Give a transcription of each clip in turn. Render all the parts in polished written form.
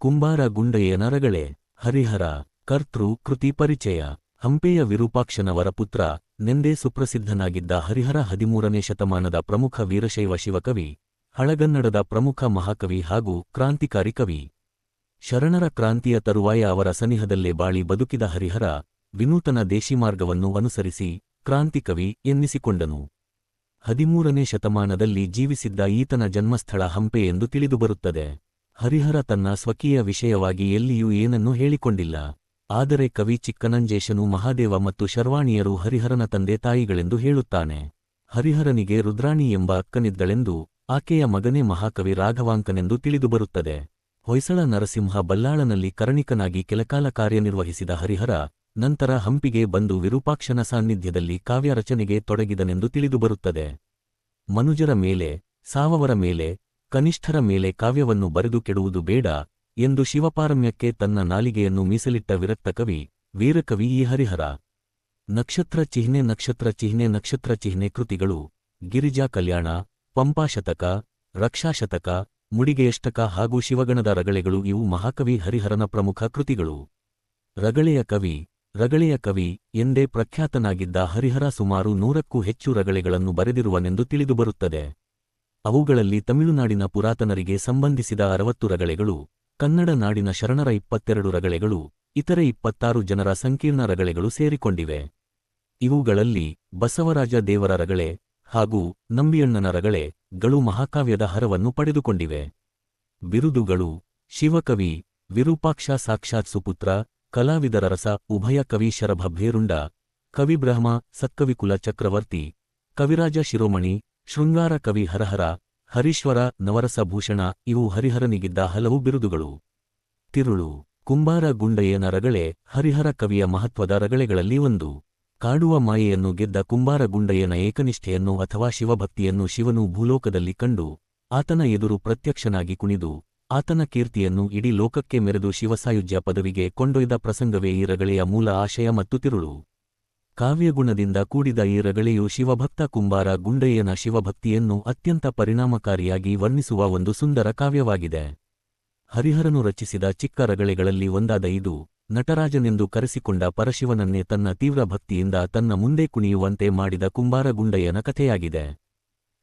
ಕುಂಬಾರ ಗುಂಡಯ್ಯನ ರಗಳೆ. ಹರಿಹರ. ಕರ್ತೃ ಕೃತಿ ಪರಿಚಯ. ಹಂಪೆಯ ವಿರೂಪಾಕ್ಷನವರ ಪುತ್ರ ನೆಂದೇ ಸುಪ್ರಸಿದ್ಧನಾಗಿದ್ದ ಹರಿಹರ 13ನೇ ಶತಮಾನದ ಪ್ರಮುಖ ವೀರಶೈವ ಶಿವಕವಿ, ಹಳಗನ್ನಡದ ಪ್ರಮುಖ ಮಹಾಕವಿ ಹಾಗೂ ಕ್ರಾಂತಿಕಾರಿ ಕವಿ. ಶರಣರ ಕ್ರಾಂತಿಯ ತರುವಾಯ ಅವರ ಸನಿಹದಲ್ಲೇ ಬಾಳಿ ಬದುಕಿದ ಹರಿಹರ ವಿನೂತನ ದೇಶಿಮಾರ್ಗವನ್ನು ಅನುಸರಿಸಿ ಕ್ರಾಂತಿಕವಿ ಎನ್ನಿಸಿಕೊಂಡನು. 13ನೇ ಶತಮಾನದಲ್ಲಿ ಜೀವಿಸಿದ್ದ ಈತನ ಜನ್ಮಸ್ಥಳ ಹಂಪೆ ಎಂದು ತಿಳಿದುಬರುತ್ತದೆ. ಹರಿಹರ ತನ್ನ ಸ್ವಕೀಯ ವಿಷಯವಾಗಿ ಎಲ್ಲಿಯೂ ಏನನ್ನೂ ಹೇಳಿಕೊಂಡಿಲ್ಲ. ಆದರೆ ಕವಿ ಚಿಕ್ಕನಂಜೇಶನು ಮಹಾದೇವ ಮತ್ತು ಶರ್ವಾಣಿಯರು ಹರಿಹರನ ತಂದೆ ತಾಯಿಗಳೆಂದು ಹೇಳುತ್ತಾನೆ. ಹರಿಹರನಿಗೆ ರುದ್ರಾಣಿ ಎಂಬ ಅಕ್ಕನಿದ್ದಳೆಂದು, ಆಕೆಯ ಮಗನೇ ಮಹಾಕವಿ ರಾಘವಾಂಕನೆಂದು ತಿಳಿದುಬರುತ್ತದೆ. ಹೊಯ್ಸಳ ನರಸಿಂಹ ಬಲ್ಲಾಳನಲ್ಲಿ ಕರಣಿಕನಾಗಿ ಕೆಲಕಾಲ ಕಾರ್ಯನಿರ್ವಹಿಸಿದ ಹರಿಹರ ನಂತರ ಹಂಪಿಗೆ ಬಂದು ವಿರೂಪಾಕ್ಷನ ಸಾನ್ನಿಧ್ಯದಲ್ಲಿ ಕಾವ್ಯ ರಚನೆಗೆ ತೊಡಗಿದನೆಂದು ತಿಳಿದುಬರುತ್ತದೆ. ಮನುಜರ ಮೇಲೆ, ಸಾವವರ ಮೇಲೆ, ಕನಿಷ್ಠರ ಮೇಲೆ ಕಾವ್ಯವನ್ನು ಬರೆದು ಕೆಡುವುದು ಬೇಡ ಎಂದು ಶಿವಪಾರಮ್ಯಕ್ಕೆ ತನ್ನ ನಾಲಿಗೆಯನ್ನು ಮೀಸಲಿಟ್ಟ ವಿರಕ್ತ ಕವಿ, ವೀರಕವಿ ಈ ಹರಿಹರ. ನಕ್ಷತ್ರ ಚಿಹ್ನೆ ನಕ್ಷತ್ರ ಚಿಹ್ನೆ ನಕ್ಷತ್ರ ಚಿಹ್ನೆ ಕೃತಿಗಳು ಗಿರಿಜಾ ಕಲ್ಯಾಣ, ಪಂಪಾಶತಕ, ರಕ್ಷಾಶತಕ, ಮುಡಿಗೆಯಷ್ಟಕ ಹಾಗೂ ಶಿವಗಣದ ರಗಳೆಗಳು ಇವು ಮಹಾಕವಿ ಹರಿಹರನ ಪ್ರಮುಖ ಕೃತಿಗಳು. ರಗಳೆಯ ಕವಿ. ರಗಳೆಯ ಕವಿ ಎಂದೇ ಪ್ರಖ್ಯಾತನಾಗಿದ್ದ ಹರಿಹರ ಸುಮಾರು 100ಕ್ಕೂ ಹೆಚ್ಚು ರಗಳೆಗಳನ್ನು ಬರೆದಿರುವನೆಂದು ತಿಳಿದುಬರುತ್ತದೆ. ಅವುಗಳಲ್ಲಿ ತಮಿಳುನಾಡಿನ ಪುರಾತನರಿಗೆ ಸಂಬಂಧಿಸಿದ 60 ರಗಳೆಗಳು, ಕನ್ನಡ ನಾಡಿನ ಶರಣರ 22 ರಗಳೆಗಳು, ಇತರೆ 26 ಜನರ ಸಂಕೀರ್ಣ ರಗಳೆಗಳು ಸೇರಿಕೊಂಡಿವೆ. ಇವುಗಳಲ್ಲಿ ಬಸವರಾಜ ದೇವರ ರಗಳೆ ಹಾಗೂ ನಂಬಿಯಣ್ಣನ ರಗಳೆ ಗಳು ಮಹಾಕಾವ್ಯದ ಹರವನ್ನು ಪಡೆದುಕೊಂಡಿವೆ. ಬಿರುದುಗಳು: ಶಿವಕವಿ, ವಿರೂಪಾಕ್ಷ ಸಾಕ್ಷಾತ್ ಸುಪುತ್ರ, ಕಲಾವಿದರ ರಸ, ಉಭಯ ಕವಿ ಶರಭ ಭೇರುಂಡ, ಕವಿಬ್ರಹ್ಮ, ಸತ್ಕವಿಕುಲ ಚಕ್ರವರ್ತಿ, ಕವಿರಾಜ ಶಿರೋಮಣಿ, ಶೃಂಗಾರ ಕವಿ ಹರಹರ, ಹರೀಶ್ವರ, ನವರಸ ಭೂಷಣ ಇವು ಹರಿಹರನಿಗಿದ್ದ ಹಲವು ಬಿರುದುಗಳು. ತಿರುಳು: ಕುಂಬಾರ ಗುಂಡಯ್ಯನ ರಗಳೆ ಹರಿಹರ ಕವಿಯ ಮಹತ್ವದ ರಗಳೆಗಳಲ್ಲಿ ಒಂದು. ಕಾಡುವ ಮಾಯೆಯನ್ನು ಗೆದ್ದ ಕುಂಬಾರ ಗುಂಡಯ್ಯನ ಏಕನಿಷ್ಠೆಯನ್ನು ಅಥವಾ ಶಿವಭಕ್ತಿಯನ್ನು ಶಿವನು ಭೂಲೋಕದಲ್ಲಿ ಕಂಡು ಆತನ ಎದುರು ಪ್ರತ್ಯಕ್ಷನಾಗಿ ಕುಣಿದು ಆತನ ಕೀರ್ತಿಯನ್ನು ಇಡೀ ಲೋಕಕ್ಕೆ ಮೆರೆದು ಶಿವಸಾಯುಜ್ಯ ಪದವಿಗೆ ಕೊಂಡೊಯ್ದ ಪ್ರಸಂಗವೇ ಈ ರಗಳೆಯ ಮೂಲ ಆಶಯ ಮತ್ತು ತಿರುಳು. ಕಾವ್ಯಗುಣದಿಂದ ಕೂಡಿದ ಈ ರಗಳೆಯು ಶಿವಭಕ್ತ ಕುಂಬಾರ ಗುಂಡಯ್ಯನ ಶಿವಭಕ್ತಿಯನ್ನು ಅತ್ಯಂತ ಪರಿಣಾಮಕಾರಿಯಾಗಿ ವರ್ಣಿಸುವ ಒಂದು ಸುಂದರ ಕಾವ್ಯವಾಗಿದೆ. ಹರಿಹರನು ರಚಿಸಿದ ಚಿಕ್ಕ ರಗಳೆಗಳಲ್ಲಿ ಒಂದಾದ ಇದು, ನಟರಾಜನೆಂದು ಕರೆಸಿಕೊಂಡ ಪರಶಿವನನ್ನೇ ತನ್ನ ತೀವ್ರ ಭಕ್ತಿಯಿಂದ ತನ್ನ ಮುಂದೆ ಕುಣಿಯುವಂತೆ ಮಾಡಿದ ಕುಂಬಾರ ಗುಂಡಯ್ಯನ ಕಥೆಯಾಗಿದೆ.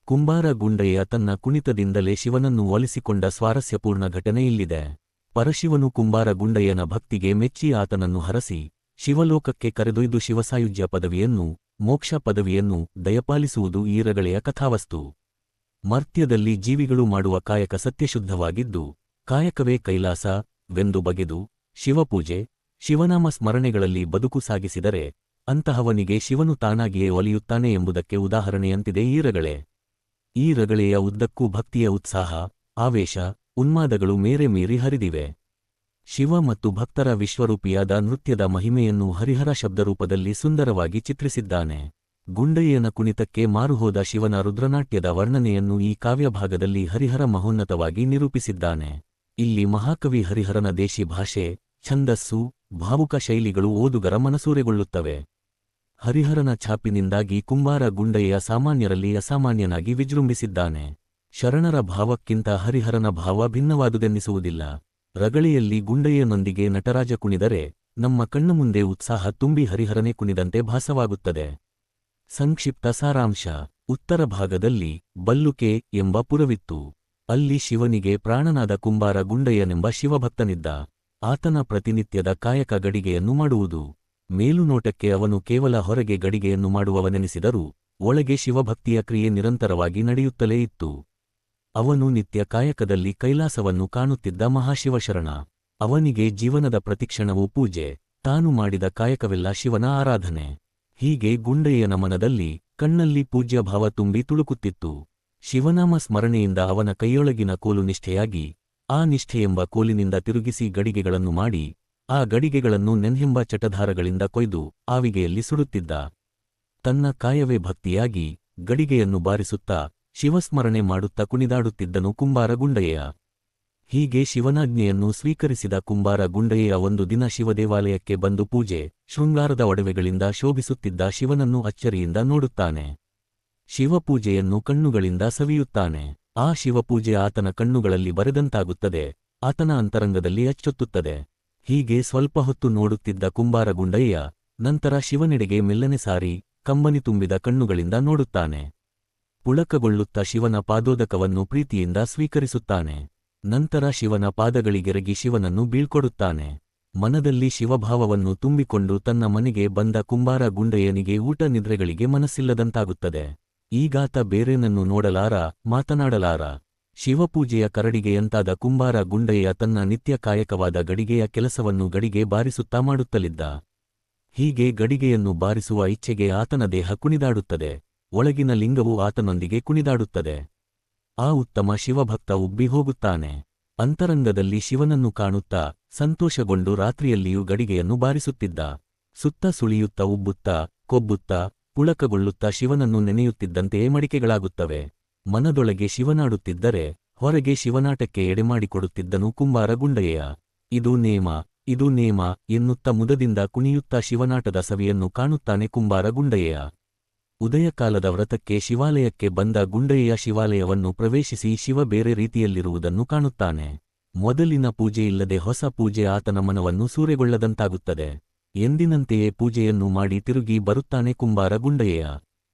ಕುಂಬಾರ ಗುಂಡಯ್ಯ ತನ್ನ ಕುಣಿತದಿಂದಲೇ ಶಿವನನ್ನು ಒಲಿಸಿಕೊಂಡ ಸ್ವಾರಸ್ಯಪೂರ್ಣ ಘಟನೆ ಇಲ್ಲಿದೆ. ಪರಶಿವನು ಕುಂಬಾರ ಗುಂಡಯ್ಯನ ಭಕ್ತಿಗೆ ಮೆಚ್ಚಿ ಆತನನ್ನು ಹರಸಿ ಶಿವಲೋಕಕ್ಕೆ ಕರೆದೊಯ್ದು ಶಿವಸಾಯುಜ್ಯ ಪದವಿಯನ್ನು, ಮೋಕ್ಷ ಪದವಿಯನ್ನು ದಯಪಾಲಿಸುವುದು ಈ ರಗಳೆಯ ಕಥಾವಸ್ತು. ಮರ್ತ್ಯದಲ್ಲಿ ಜೀವಿಗಳು ಮಾಡುವ ಕಾಯಕ ಸತ್ಯಶುದ್ಧವಾಗಿದ್ದು, ಕಾಯಕವೇ ಕೈಲಾಸ ವೆಂದು ಬಗೆದು ಶಿವಪೂಜೆ, ಶಿವನಾಮ ಸ್ಮರಣೆಗಳಲ್ಲಿ ಬದುಕು ಸಾಗಿಸಿದರೆ ಅಂತಹವನಿಗೆ ಶಿವನು ತಾನಾಗಿಯೇ ಒಲಿಯುತ್ತಾನೆ ಎಂಬುದಕ್ಕೆ ಉದಾಹರಣೆಯಂತಿದೆ ಈ ರಗಳೆ. ಈ ರಗಳೆಯ ಉದ್ದಕ್ಕೂ ಭಕ್ತಿಯ ಉತ್ಸಾಹ, ಆವೇಶ, ಉನ್ಮಾದಗಳು ಮೇರೆ ಮೀರಿ ಹರಿದಿವೆ. ಶಿವ ಮತ್ತು ಭಕ್ತರ ವಿಶ್ವರೂಪಿಯಾದ ನೃತ್ಯದ ಮಹಿಮೆಯನ್ನು ಹರಿಹರ ಶಬ್ದರೂಪದಲ್ಲಿ ಸುಂದರವಾಗಿ ಚಿತ್ರಿಸಿದ್ದಾನೆ. ಗುಂಡಯ್ಯನ ಕುಣಿತಕ್ಕೆ ಮಾರುಹೋದ ಶಿವನ ರುದ್ರನಾಟ್ಯದ ವರ್ಣನೆಯನ್ನು ಈ ಕಾವ್ಯಭಾಗದಲ್ಲಿ ಹರಿಹರ ಮಹೋನ್ನತವಾಗಿ ನಿರೂಪಿಸಿದ್ದಾನೆ. ಇಲ್ಲಿ ಮಹಾಕವಿ ಹರಿಹರನ ದೇಶಿ ಭಾಷೆ, ಛಂದಸ್ಸು, ಭಾವುಕ ಶೈಲಿಗಳು ಓದುಗರ ಮನಸೂರೆಗೊಳ್ಳುತ್ತವೆ. ಹರಿಹರನ ಛಾಪಿನಿಂದಾಗಿ ಕುಂಬಾರ ಗುಂಡಯ್ಯ ಸಾಮಾನ್ಯರಲ್ಲಿ ಅಸಾಮಾನ್ಯನಾಗಿ ವಿಜೃಂಭಿಸಿದ್ದಾನೆ. ಶರಣರ ಭಾವಕ್ಕಿಂತ ಹರಿಹರನ ಭಾವ ಭಿನ್ನವಾದುದೆನ್ನಿಸುವುದಿಲ್ಲ. ರಗಳೆಯಲ್ಲಿ ಗುಂಡಯ್ಯನೊಂದಿಗೆ ನಟರಾಜ ಕುಣಿದರೆ ನಮ್ಮ ಕಣ್ಣ ಮುಂದೆ ಉತ್ಸಾಹ ತುಂಬಿ ಹರಿಹರನೇ ಕುಣಿದಂತೆ ಭಾಸವಾಗುತ್ತದೆ. ಸಂಕ್ಷಿಪ್ತ ಸಾರಾಂಶ: ಉತ್ತರ ಭಾಗದಲ್ಲಿ ಬಲ್ಲುಕೆ ಎಂಬ ಪುರವಿತ್ತು. ಅಲ್ಲಿ ಶಿವನಿಗೆ ಪ್ರಾಣನಾದ ಕುಂಬಾರ ಗುಂಡಯ್ಯನೆಂಬ ಶಿವಭಕ್ತನಿದ್ದ. ಆತನ ಪ್ರತಿನಿತ್ಯದ ಕಾಯಕ ಗಡಿಗೆಯನ್ನು ಮಾಡುವುದು. ಮೇಲುನೋಟಕ್ಕೆ ಅವನು ಕೇವಲ ಹೊರಗೆ ಗಡಿಗೆಯನ್ನು ಮಾಡುವವನೆನಿಸಿದರೂ ಒಳಗೆ ಶಿವಭಕ್ತಿಯ ಕ್ರಿಯೆ ನಿರಂತರವಾಗಿ ನಡೆಯುತ್ತಲೇ ಇತ್ತು. ಅವನು ನಿತ್ಯ ಕಾಯಕದಲ್ಲಿ ಕೈಲಾಸವನ್ನು ಕಾಣುತ್ತಿದ್ದ ಮಹಾಶಿವಶರಣ. ಅವನಿಗೆ ಜೀವನದ ಪ್ರತಿಕ್ಷಣವೂ ಪೂಜೆ, ತಾನು ಮಾಡಿದ ಕಾಯಕವೆಲ್ಲ ಶಿವನ ಆರಾಧನೆ. ಹೀಗೆ ಗುಂಡಯ್ಯನ ಮನದಲ್ಲಿ, ಕಣ್ಣಲ್ಲಿ ಪೂಜ್ಯಭಾವ ತುಂಬಿ ತುಳುಕುತ್ತಿತ್ತು. ಶಿವನಾಮ ಸ್ಮರಣೆಯಿಂದ ಅವನ ಕೈಯೊಳಗಿನ ಕೋಲು ನಿಷ್ಠೆಯಾಗಿ, ಆ ನಿಷ್ಠೆಯೆಂಬ ಕೋಲಿನಿಂದ ತಿರುಗಿಸಿ ಗಡಿಗೆಗಳನ್ನು ಮಾಡಿ, ಆ ಗಡಿಗೆಗಳನ್ನು ನೆನ್ಹೆಂಬ ಚಟಧಾರಗಳಿಂದ ಕೊಯ್ದು ಆವಿಗೆಯಲ್ಲಿ ಸುಡುತ್ತಿದ್ದ. ತನ್ನ ಕಾಯವೇ ಭಕ್ತಿಯಾಗಿ ಗಡಿಗೆಯನ್ನು ಬಾರಿಸುತ್ತಾ ಶಿವಸ್ಮರಣೆ ಮಾಡುತ್ತಾ ಕುಣಿದಾಡುತ್ತಿದ್ದನು ಕುಂಬಾರ ಗುಂಡಯ್ಯ. ಹೀಗೆ ಶಿವನಾಜ್ಞೆಯನ್ನು ಸ್ವೀಕರಿಸಿದ ಕುಂಬಾರ ಗುಂಡಯ್ಯ ಒಂದು ದಿನ ಶಿವದೇವಾಲಯಕ್ಕೆ ಬಂದು ಪೂಜೆ, ಶೃಂಗಾರದ ಒಡವೆಗಳಿಂದ ಶೋಭಿಸುತ್ತಿದ್ದ ಶಿವನನ್ನು ಅಚ್ಚರಿಯಿಂದ ನೋಡುತ್ತಾನೆ. ಶಿವಪೂಜೆಯನ್ನು ಕಣ್ಣುಗಳಿಂದ ಸವಿಯುತ್ತಾನೆ. ಆ ಶಿವಪೂಜೆ ಆತನ ಕಣ್ಣುಗಳಲ್ಲಿ ಬರೆದಂತಾಗುತ್ತದೆ. ಆತನ ಅಂತರಂಗದಲ್ಲಿ ಅಚ್ಚೊತ್ತುತ್ತದೆ. ಹೀಗೆ ಸ್ವಲ್ಪ ಹೊತ್ತು ನೋಡುತ್ತಿದ್ದ ಕುಂಬಾರ ಗುಂಡಯ್ಯ ನಂತರ ಶಿವನೆಡೆಗೆ ಮೆಲ್ಲನೆ ಸಾರಿ ಕಂಬನಿ ತುಂಬಿದ ಕಣ್ಣುಗಳಿಂದ ನೋಡುತ್ತಾನೆ. ಪುಳಕಗೊಳ್ಳುತ್ತಾ ಶಿವನ ಪಾದೋದಕವನ್ನು ಪ್ರೀತಿಯಿಂದ ಸ್ವೀಕರಿಸುತ್ತಾನೆ. ನಂತರ ಶಿವನ ಪಾದಗಳಿಗೆರಗಿ ಶಿವನನ್ನು ಬೀಳ್ಕೊಡುತ್ತಾನೆ. ಮನದಲ್ಲಿ ಶಿವಭಾವವನ್ನು ತುಂಬಿಕೊಂಡು ತನ್ನ ಮನೆಗೆ ಬಂದ ಕುಂಬಾರ ಗುಂಡಯ್ಯನಿಗೆ ಊಟ ನಿದ್ರೆಗಳಿಗೆ ಮನಸ್ಸಿಲ್ಲದಂತಾಗುತ್ತದೆ. ಈಗಾತ ಬೇರೇನನ್ನು ನೋಡಲಾರ, ಮಾತನಾಡಲಾರ. ಶಿವಪೂಜೆಯ ಕರಡಿಗೆಯಂತಾದ ಕುಂಬಾರ ಗುಂಡಯ್ಯ ತನ್ನ ನಿತ್ಯ ಕಾಯಕವಾದ ಗಡಿಗೆಯ ಕೆಲಸವನ್ನು ಗಡಿಗೆ ಬಾರಿಸುತ್ತಾ ಮಾಡುತ್ತಲಿದ್ದ. ಹೀಗೆ ಗಡಿಗೆಯನ್ನು ಬಾರಿಸುವ ಇಚ್ಛೆಗೆ ಆತನ ದೇಹ ಕುಣಿದಾಡುತ್ತದೆ. ಒಳಗಿನ ಲಿಂಗವು ಆತನೊಂದಿಗೆ ಕುಣಿದಾಡುತ್ತದೆ. ಆ ಉತ್ತಮ ಶಿವಭಕ್ತ ಉಬ್ಬಿ ಹೋಗುತ್ತಾನೆ. ಅಂತರಂಗದಲ್ಲಿ ಶಿವನನ್ನು ಕಾಣುತ್ತಾ ಸಂತೋಷಗೊಂಡು ರಾತ್ರಿಯಲ್ಲಿಯೂ ಗಡಿಗೆಯನ್ನು ಬಾರಿಸುತ್ತಿದ್ದ. ಸುತ್ತ ಸುಳಿಯುತ್ತಾ ಉಬ್ಬುತ್ತಾ ಕೊಬ್ಬುತ್ತಾ ಪುಳಕಗೊಳ್ಳುತ್ತಾ ಶಿವನನ್ನು ನೆನೆಯುತ್ತಿದ್ದಂತೆಯೇ ಮಡಿಕೆಗಳಾಗುತ್ತವೆ. ಮನದೊಳಗೆ ಶಿವನಾಡುತ್ತಿದ್ದರೆ ಹೊರಗೆ ಶಿವನಾಟಕ್ಕೆ ಎಡೆಮಾಡಿಕೊಡುತ್ತಿದ್ದನು ಕುಂಬಾರ ಗುಂಡಯ್ಯ. ಇದು ನೇಮ, ಇದು ನೇಮ ಎನ್ನುತ್ತಾ ಮುದದಿಂದ ಕುಣಿಯುತ್ತಾ ಶಿವನಾಟದ ಸವಿಯನ್ನು ಕಾಣುತ್ತಾನೆ ಕುಂಬಾರ ಗುಂಡಯ್ಯ. ಉದಯಕಾಲದ ವ್ರತಕ್ಕೆ ಶಿವಾಲಯಕ್ಕೆ ಬಂದ ಗುಂಡಯ್ಯ ಶಿವಾಲಯವನ್ನು ಪ್ರವೇಶಿಸಿ ಶಿವ ಬೇರೆ ರೀತಿಯಲ್ಲಿರುವುದನ್ನು ಕಾಣುತ್ತಾನೆ. ಮೊದಲಿನ ಪೂಜೆಯಿಲ್ಲದೆ ಹೊಸ ಪೂಜೆ ಆತನ ಮನವನ್ನು ಸೂರೆಗೊಳ್ಳದಂತಾಗುತ್ತದೆ. ಎಂದಿನಂತೆಯೇ ಪೂಜೆಯನ್ನು ಮಾಡಿ ತಿರುಗಿ ಬರುತ್ತಾನೆ ಕುಂಬಾರ ಗುಂಡಯ್ಯ.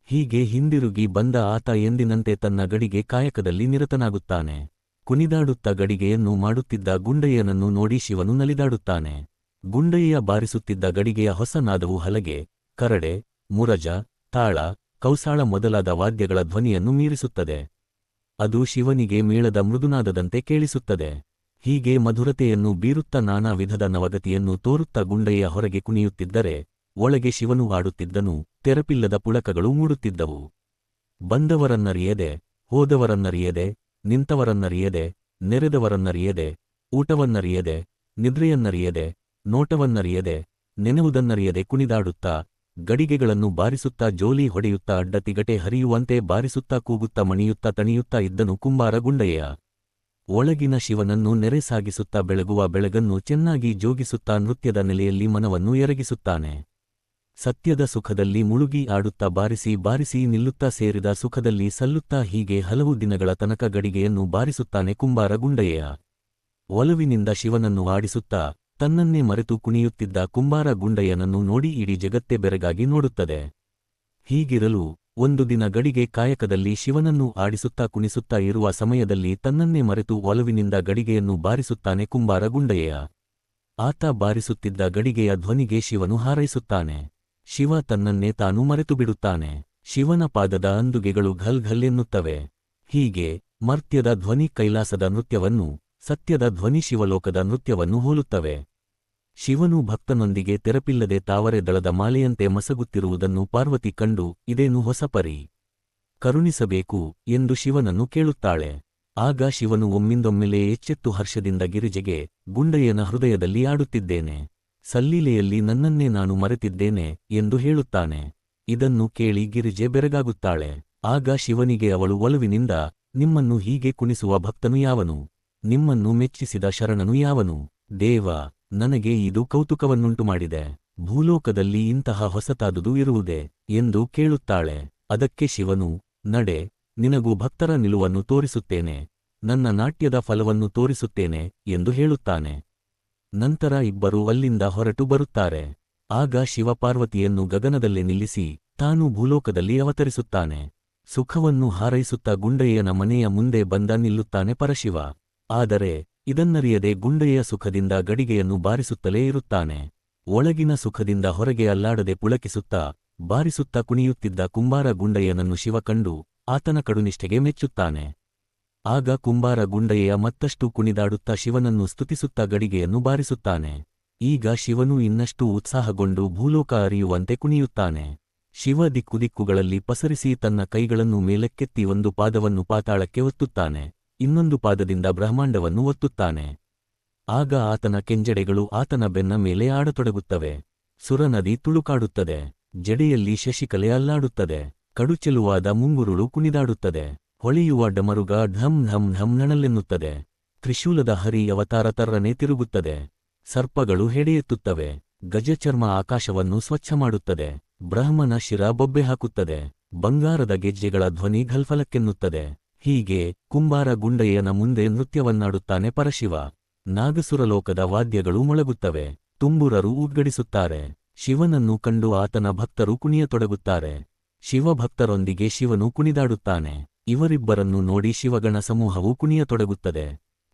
ಹೀಗೆ ಹಿಂದಿರುಗಿ ಬಂದ ಆತ ಎಂದಿನಂತೆ ತನ್ನ ಗಡಿಗೆ ಕಾಯಕದಲ್ಲಿ ನಿರತನಾಗುತ್ತಾನೆ. ಕುಣಿದಾಡುತ್ತಾ ಗಡಿಗೆಯನ್ನು ಮಾಡುತ್ತಿದ್ದ ಗುಂಡಯ್ಯನನ್ನು ನೋಡಿ ಶಿವನು ನಲಿದಾಡುತ್ತಾನೆ. ಗುಂಡಯ್ಯ ಬಾರಿಸುತ್ತಿದ್ದ ಗಡಿಗೆಯ ಹೊಸ ನಾದವು ಹಲಗೆ, ಕರಡೆ, ಮುರಜ, ತಾಳ, ಕೌಸಾಳ ಮೊದಲಾದ ವಾದ್ಯಗಳ ಧ್ವನಿಯನ್ನು ಮೀರಿಸುತ್ತದೆ. ಅದು ಶಿವನಿಗೆ ಮೇಳದ ಮೃದುನಾದದಂತೆ ಕೇಳಿಸುತ್ತದೆ. ಹೀಗೆ ಮಧುರತೆಯನ್ನು ಬೀರುತ್ತಾ ನಾನಾ ವಿಧದ ನವಗತಿಯನ್ನು ತೋರುತ್ತಾ ಗುಂಡಯ್ಯ ಹೊರಗೆ ಕುಣಿಯುತ್ತಿದ್ದರೆ ಒಳಗೆ ಶಿವನು ಆಡುತ್ತಿದ್ದನು. ತೆರಪಿಲ್ಲದ ಪುಳಕಗಳು ಮೂಡುತ್ತಿದ್ದವು. ಬಂದವರನ್ನರಿಯದೆ, ಹೋದವರನ್ನರಿಯದೆ, ನಿಂತವರನ್ನರಿಯದೆ, ನೆರೆದವರನ್ನರಿಯದೆ, ಊಟವನ್ನರಿಯದೆ, ನಿದ್ರೆಯನ್ನರಿಯದೆ, ನೋಟವನ್ನರಿಯದೆ, ನೆನೆವುದನ್ನರಿಯದೆ ಕುಣಿದಾಡುತ್ತಾ ಗಡಿಗೆಗಳನ್ನು ಬಾರಿಸುತ್ತಾ ಜೋಲಿ ಹೊಡೆಯುತ್ತಾ ಅಡ್ಡತಿಗಟೆ ಹರಿಯುವಂತೆ ಬಾರಿಸುತ್ತಾ ಕೂಗುತ್ತಾ ಮಣಿಯುತ್ತಾ ತಣಿಯುತ್ತಾ ಇದ್ದನು ಕುಂಬಾರ ಗುಂಡಯ್ಯ. ಒಳಗಿನ ಶಿವನನ್ನು ನೆರೆ ಸಾಗಿಸುತ್ತಾ ಬೆಳಗುವ ಬೆಳಗನ್ನು ಚೆನ್ನಾಗಿ ಜೋಗಿಸುತ್ತಾ ನೃತ್ಯದ ನೆಲೆಯಲ್ಲಿ ಮನವನ್ನು ಎರಗಿಸುತ್ತಾನೆ. ಸತ್ಯದ ಸುಖದಲ್ಲಿ ಮುಳುಗಿ ಆಡುತ್ತಾ ಬಾರಿಸಿ ಬಾರಿಸಿ ನಿಲ್ಲುತ್ತಾ ಸೇರಿದ ಸುಖದಲ್ಲಿ ಸಲ್ಲುತ್ತಾ ಹೀಗೆ ಹಲವು ದಿನಗಳ ತನಕ ಗಡಿಗೆಯನ್ನು ಬಾರಿಸುತ್ತಾನೆ ಕುಂಬಾರ ಗುಂಡಯ್ಯ. ಒಲವಿನಿಂದ ಶಿವನನ್ನು ಆಡಿಸುತ್ತಾ ತನ್ನನ್ನೇ ಮರೆತು ಕುಣಿಯುತ್ತಿದ್ದ ಕುಂಬಾರ ಗುಂಡಯ್ಯನನ್ನು ನೋಡಿ ಇಡೀ ಜಗತ್ತೇ ಬೆರಗಾಗಿ ನೋಡುತ್ತದೆ. ಹೀಗಿರಲು ಒಂದು ದಿನ ಗಡಿಗೆ ಕಾಯಕದಲ್ಲಿ ಶಿವನನ್ನು ಆಡಿಸುತ್ತಾ ಕುಣಿಸುತ್ತಾ ಇರುವ ಸಮಯದಲ್ಲಿ ತನ್ನನ್ನೇ ಮರೆತು ಒಲವಿನಿಂದ ಗಡಿಗೆಯನ್ನು ಬಾರಿಸುತ್ತಾನೆ ಕುಂಬಾರ ಗುಂಡಯ್ಯ. ಆತ ಬಾರಿಸುತ್ತಿದ್ದ ಗಡಿಗೆಯ ಧ್ವನಿಗೆ ಶಿವನು ಹಾರೈಸುತ್ತಾನೆ. ಶಿವ ತನ್ನನ್ನೇ ತಾನು ಮರೆತು ಬಿಡುತ್ತಾನೆ. ಶಿವನ ಪಾದದ ಅಂದುಗೆಗಳು ಘಲ್ ಘಲ್ ಎನ್ನುತ್ತವೆ. ಹೀಗೆ ಮರ್ತ್ಯದ ಧ್ವನಿ ಕೈಲಾಸದ ನೃತ್ಯವನ್ನು, ಸತ್ಯದ ಧ್ವನಿ ಶಿವಲೋಕದ ನೃತ್ಯವನ್ನು ಹೋಲುತ್ತವೆ. ಶಿವನು ಭಕ್ತನೊಂದಿಗೆ ತೆರಪಿಲ್ಲದೆ ತಾವರೆ ದಳದ ಮಾಲೆಯಂತೆ ಮಸಗುತ್ತಿರುವುದನ್ನು ಪಾರ್ವತಿ ಕಂಡು ಇದೇನು ಹೊಸ ಪರಿ, ಕರುಣಿಸಬೇಕು ಎಂದು ಶಿವನನ್ನು ಕೇಳುತ್ತಾಳೆ. ಆಗ ಶಿವನು ಒಮ್ಮಿಂದೊಮ್ಮೆಲೇ ಎಚ್ಚೆತ್ತು ಹರ್ಷದಿಂದ ಗಿರಿಜೆಗೆ, ಗುಂಡಯ್ಯನ ಹೃದಯದಲ್ಲಿ ಆಡುತ್ತಿದ್ದೇನೆ, ಸಲ್ಲೀಲೆಯಲ್ಲಿ ನನ್ನನ್ನೇ ನಾನು ಮರೆತಿದ್ದೇನೆ ಎಂದು ಹೇಳುತ್ತಾನೆ. ಇದನ್ನು ಕೇಳಿ ಗಿರಿಜೆ ಬೆರಗಾಗುತ್ತಾಳೆ. ಆಗ ಶಿವನಿಗೆ ಅವಳು ಒಲವಿನಿಂದ, ನಿಮ್ಮನ್ನು ಹೀಗೆ ಕುಣಿಸುವ ಭಕ್ತನು ಯಾವನು? ನಿಮ್ಮನ್ನು ಮೆಚ್ಚಿಸಿದ ಶರಣನು ಯಾವನು? ದೇವ, ನನಗೆ ಇದು ಕೌತುಕವನ್ನುಂಟು ಮಾಡಿದೆ. ಭೂಲೋಕದಲ್ಲಿ ಇಂತಹ ಹೊಸತಾದುದು ಇರುವುದೇ ಎಂದು ಕೇಳುತ್ತಾಳೆ. ಅದಕ್ಕೆ ಶಿವನು, ನಡೆ, ನಿನಗೂ ಭಕ್ತರ ನಿಲುವನ್ನು ತೋರಿಸುತ್ತೇನೆ, ನನ್ನ ನಾಟ್ಯದ ಫಲವನ್ನು ತೋರಿಸುತ್ತೇನೆ ಎಂದು ಹೇಳುತ್ತಾನೆ. ನಂತರ ಇಬ್ಬರೂ ಅಲ್ಲಿಂದ ಹೊರಟು ಬರುತ್ತಾರೆ. ಆಗ ಶಿವ ಪಾರ್ವತಿಯನ್ನು ಗಗನದಲ್ಲೇ ನಿಲ್ಲಿಸಿ ತಾನು ಭೂಲೋಕದಲ್ಲಿ ಅವತರಿಸುತ್ತಾನೆ. ಸುಖವನ್ನು ಹಾರೈಸುತ್ತಾ ಗುಂಡಯ್ಯನ ಮನೆಯ ಮುಂದೆ ಬಂದ ನಿಲ್ಲುತ್ತಾನೆ ಪರಶಿವ. ಆದರೆ ಇದನ್ನರಿಯದೆ ಗುಂಡಯ್ಯ ಸುಖದಿಂದ ಗಡಿಗೆಯನ್ನು ಬಾರಿಸುತ್ತಲೇ ಇರುತ್ತಾನೆ. ಒಳಗಿನ ಸುಖದಿಂದ ಹೊರಗೆ ಅಲ್ಲಾಡದೆ ಪುಳಕಿಸುತ್ತಾ ಬಾರಿಸುತ್ತಾ ಕುಣಿಯುತ್ತಿದ್ದ ಕುಂಬಾರ ಗುಂಡಯ್ಯನನ್ನು ಶಿವ ಕಂಡು ಆತನ ಕಡುನಿಷ್ಠೆಗೆ ಮೆಚ್ಚುತ್ತಾನೆ. ಆಗ ಕುಂಬಾರ ಗುಂಡಯ್ಯ ಮತ್ತಷ್ಟು ಕುಣಿದಾಡುತ್ತಾ ಶಿವನನ್ನು ಸ್ತುತಿಸುತ್ತಾ ಗಡಿಗೆಯನ್ನು ಬಾರಿಸುತ್ತಾನೆ. ಈಗ ಶಿವನು ಇನ್ನಷ್ಟು ಉತ್ಸಾಹಗೊಂಡು ಭೂಲೋಕ ಅರಿಯುವಂತೆ ಕುಣಿಯುತ್ತಾನೆ. ಶಿವ ದಿಕ್ಕುದಿಕ್ಕುಗಳಲ್ಲಿ ಪಸರಿಸಿ ತನ್ನ ಕೈಗಳನ್ನು ಮೇಲಕ್ಕೆತ್ತಿ ಒಂದು ಪಾದವನ್ನು ಪಾತಾಳಕ್ಕೆ ಒತ್ತುತ್ತಾನೆ, ಇನ್ನೊಂದು ಪಾದದಿಂದ ಬ್ರಹ್ಮಾಂಡವನ್ನು ಒತ್ತುತ್ತಾನೆ. ಆಗ ಆತನ ಕೆಂಜಡೆಗಳು ಆತನ ಬೆನ್ನ ಮೇಲೆ ಆಡತೊಡಗುತ್ತವೆ. ಸುರನದಿ ತುಳುಕಾಡುತ್ತದೆ. ಜಡೆಯಲ್ಲಿ ಶಶಿಕಲೆ ಅಲ್ಲಾಡುತ್ತದೆ. ಕಡುಚೆಲುವಾದ ಮುಂಗುರುಳು ಕುಣಿದಾಡುತ್ತದೆ. ಹೊಳೆಯುವ ಡಮರುಗ ಢಂ ಢಂ ಢಂ ನಣಲೆನ್ನುತ್ತದೆ. ತ್ರಿಶೂಲದ ಹರಿ ಅವತಾರ ತರ್ರನೆ ತಿರುಗುತ್ತದೆ. ಸರ್ಪಗಳು ಹೆಡೆಯೆತ್ತುತ್ತವೆ. ಗಜಚರ್ಮ ಆಕಾಶವನ್ನು ಸ್ವಚ್ಛ ಮಾಡುತ್ತದೆ. ಬ್ರಹ್ಮನ ಶಿರ ಬೊಬ್ಬೆ ಹಾಕುತ್ತದೆ. ಬಂಗಾರದ ಗೆಜ್ಜೆಗಳ ಧ್ವನಿ ಘಲ್ಫಲಕ್ಕೆನ್ನುತ್ತದೆ. ಹೀಗೆ ಕುಂಬಾರ ಗುಂಡಯ್ಯನ ಮುಂದೆ ನೃತ್ಯವನ್ನಾಡುತ್ತಾನೆ ಪರಶಿವ. ನಾಗಸುರಲೋಕದ ವಾದ್ಯಗಳು ಮೊಳಗುತ್ತವೆ. ತುಂಬುರರು ಉದ್ಗಡಿಸುತ್ತಾರೆ. ಶಿವನನ್ನು ಕಂಡು ಆತನ ಭಕ್ತರು ಕುಣಿಯತೊಡಗುತ್ತಾರೆ. ಶಿವಭಕ್ತರೊಂದಿಗೆ ಶಿವನು ಕುಣಿದಾಡುತ್ತಾನೆ. ಇವರಿಬ್ಬರನ್ನು ನೋಡಿ ಶಿವಗಣ ಸಮೂಹವು ಕುಣಿಯತೊಡಗುತ್ತದೆ.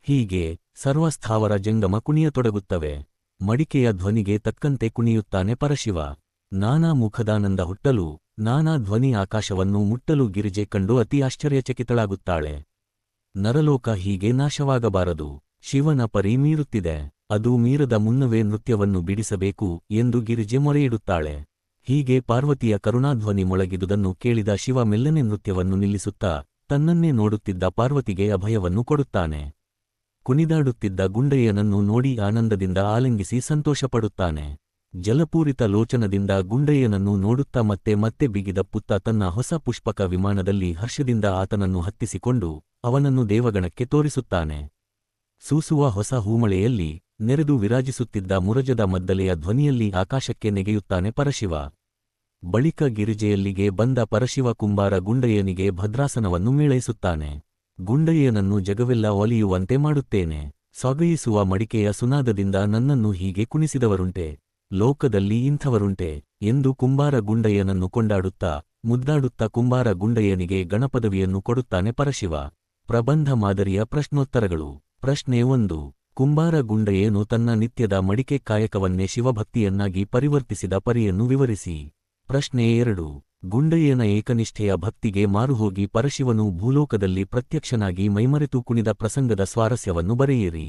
ಹೀಗೆ ಸರ್ವಸ್ಥಾವರ ಜಂಗಮ ಕುಣಿಯತೊಡಗುತ್ತವೆ. ಮಡಿಕೆಯ ಧ್ವನಿಗೆ ತಕ್ಕಂತೆ ಕುಣಿಯುತ್ತಾನೆ ಪರಶಿವ. ನಾನಾ ಮುಖದಾನಂದ ಹುಟ್ಟಲು, ನಾನಾ ಧ್ವನಿ ಆಕಾಶವನ್ನು ಮುಟ್ಟಲು ಗಿರಿಜೆ ಕಂಡು ಅತಿ ಆಶ್ಚರ್ಯಚಕಿತಳಾಗುತ್ತಾಳೆ. ನರಲೋಕ ಹೀಗೆ ನಾಶವಾಗಬಾರದು. ಶಿವನ ಪರಿ ಮೀರುತ್ತಿದೆ. ಅದು ಮೀರದ ಮುನ್ನವೇ ನೃತ್ಯವನ್ನು ಬಿಡಿಸಬೇಕು ಎಂದು ಗಿರಿಜೆ ಮೊರೆಯಿಡುತ್ತಾಳೆ. ಹೀಗೆ ಪಾರ್ವತಿಯ ಕರುಣಾಧ್ವನಿ ಮೊಳಗಿದುದನ್ನು ಕೇಳಿದ ಶಿವ ಮೆಲ್ಲನೆ ನೃತ್ಯವನ್ನು ನಿಲ್ಲಿಸುತ್ತಾ ತನ್ನನ್ನೇ ನೋಡುತ್ತಿದ್ದ ಪಾರ್ವತಿಗೆ ಅಭಯವನ್ನು ಕೊಡುತ್ತಾನೆ. ಕುಣಿದಾಡುತ್ತಿದ್ದ ಗುಂಡಯ್ಯನನ್ನು ನೋಡಿ ಆನಂದದಿಂದ ಆಲಿಂಗಿಸಿ ಸಂತೋಷಪಡುತ್ತಾನೆ. ಜಲಪೂರಿತ ಲೋಚನದಿಂದ ಗುಂಡಯ್ಯನನ್ನು ನೋಡುತ್ತಾ ಮತ್ತೆ ಮತ್ತೆ ಬಿಗಿದಪ್ಪುತ್ತಾ ತನ್ನ ಹೊಸ ಪುಷ್ಪಕ ವಿಮಾನದಲ್ಲಿ ಹರ್ಷದಿಂದ ಆತನನ್ನು ಹತ್ತಿಸಿಕೊಂಡು ಅವನನ್ನು ದೇವಗಣಕ್ಕೆ ತೋರಿಸುತ್ತಾನೆ. ಸೂಸುವ ಹೊಸ ಹೂಮಳೆಯಲ್ಲಿ ನೆರೆದು ವಿರಾಜಿಸುತ್ತಿದ್ದ ಮುರಜದ ಮದ್ದಲೆಯ ಧ್ವನಿಯಲ್ಲಿ ಆಕಾಶಕ್ಕೆ ನೆಗೆಯುತ್ತಾನೆ ಪರಶಿವ. ಬಳಿಕ ಗಿರಿಜೆಯಲ್ಲಿಗೆ ಬಂದ ಪರಶಿವ ಕುಂಬಾರ ಗುಂಡಯ್ಯನಿಗೆ ಭದ್ರಾಸನವನ್ನು ಮೇಳೈಸುತ್ತಾನೆ. ಗುಂಡಯ್ಯನನ್ನು ಜಗವೆಲ್ಲ ಒಲಿಯುವಂತೆ ಮಾಡುತ್ತೇನೆ. ಸೊಗಯಿಸುವ ಮಡಿಕೆಯ ಸುನಾದದಿಂದ ನನ್ನನ್ನು ಹೀಗೆ ಕುಣಿಸಿದವರುಂಟೆ, ಲೋಕದಲ್ಲಿ ಇಂಥವರುಂಟೆ ಎಂದು ಕುಂಬಾರ ಗುಂಡಯ್ಯನನ್ನು ಕೊಂಡಾಡುತ್ತಾ ಮುದ್ದಾಡುತ್ತಾ ಕುಂಬಾರ ಗುಂಡಯ್ಯನಿಗೆ ಗಣಪದವಿಯನ್ನು ಕೊಡುತ್ತಾನೆ ಪರಶಿವ. ಪ್ರಬಂಧ ಮಾದರಿಯ ಪ್ರಶ್ನೋತ್ತರಗಳು. ಪ್ರಶ್ನೆ 1. ಕುಂಬಾರ ಗುಂಡಯ್ಯನು ತನ್ನ ನಿತ್ಯದ ಮಡಿಕೆ ಕಾಯಕವನ್ನೇ ಶಿವಭಕ್ತಿಯನ್ನಾಗಿ ಪರಿವರ್ತಿಸಿದ ಪರಿಯನ್ನು ವಿವರಿಸಿ. ಪ್ರಶ್ನೆ 2. ಗುಂಡಯ್ಯನ ಏಕನಿಷ್ಠೆಯ ಭಕ್ತಿಗೆ ಮಾರುಹೋಗಿ ಪರಶಿವನು ಭೂಲೋಕದಲ್ಲಿ ಪ್ರತ್ಯಕ್ಷನಾಗಿ ಮೈಮರೆತು ಕುಣಿದ ಪ್ರಸಂಗದ ಸ್ವಾರಸ್ಯವನ್ನು ಬರೆಯಿರಿ.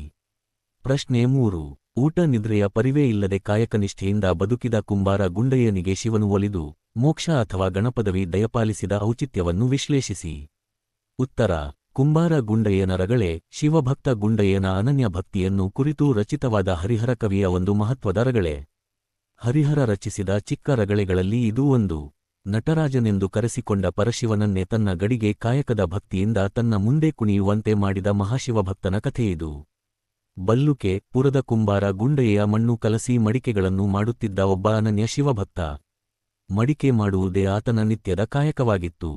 ಪ್ರಶ್ನೆ 3. ಊಟ ನಿದ್ರೆಯ ಪರಿವೇ ಇಲ್ಲದೆ ಕಾಯಕನಿಷ್ಠೆಯಿಂದ ಬದುಕಿದ ಕುಂಬಾರ ಗುಂಡಯ್ಯನಿಗೆ ಶಿವನು ಒಲಿದು ಮೋಕ್ಷ ಅಥವಾ ಗಣಪದವಿ ದಯಪಾಲಿಸಿದ ಔಚಿತ್ಯವನ್ನು ವಿಶ್ಲೇಷಿಸಿ. ಉತ್ತರ. ಕುಂಬಾರ ಗುಂಡಯ್ಯನ ರಗಳೆ ಶಿವಭಕ್ತ ಗುಂಡಯ್ಯನ ಅನನ್ಯ ಭಕ್ತಿಯನ್ನು ಕುರಿತು ರಚಿತವಾದ ಹರಿಹರ ಕವಿಯ ಒಂದು ಮಹತ್ವದ ರಗಳೆ. ಹರಿಹರ ರಚಿಸಿದ ಚಿಕ್ಕ ರಗಳೆಗಳಲ್ಲಿ ಇದೂ ಒಂದು. ನಟರಾಜನೆಂದು ಕರೆಸಿಕೊಂಡ ಪರಶಿವನನ್ನೇ ತನ್ನ ಗಡಿಗೆ ಕಾಯಕದ ಭಕ್ತಿಯಿಂದ ತನ್ನ ಮುಂದೆ ಕುಣಿಯುವಂತೆ ಮಾಡಿದ ಮಹಾಶಿವಭಕ್ತನ ಕಥೆಯಿದು. ಬಲ್ಲುಕೆ ಪುರದ ಕುಂಬಾರ ಗುಂಡಯ್ಯ ಮಣ್ಣು ಕಲಸಿ ಮಡಿಕೆಗಳನ್ನು ಮಾಡುತ್ತಿದ್ದ ಒಬ್ಬ ಅನನ್ಯ ಶಿವಭಕ್ತ. ಮಡಿಕೆ ಮಾಡುವುದೇ ಆತನ ನಿತ್ಯದ ಕಾಯಕವಾಗಿತ್ತು.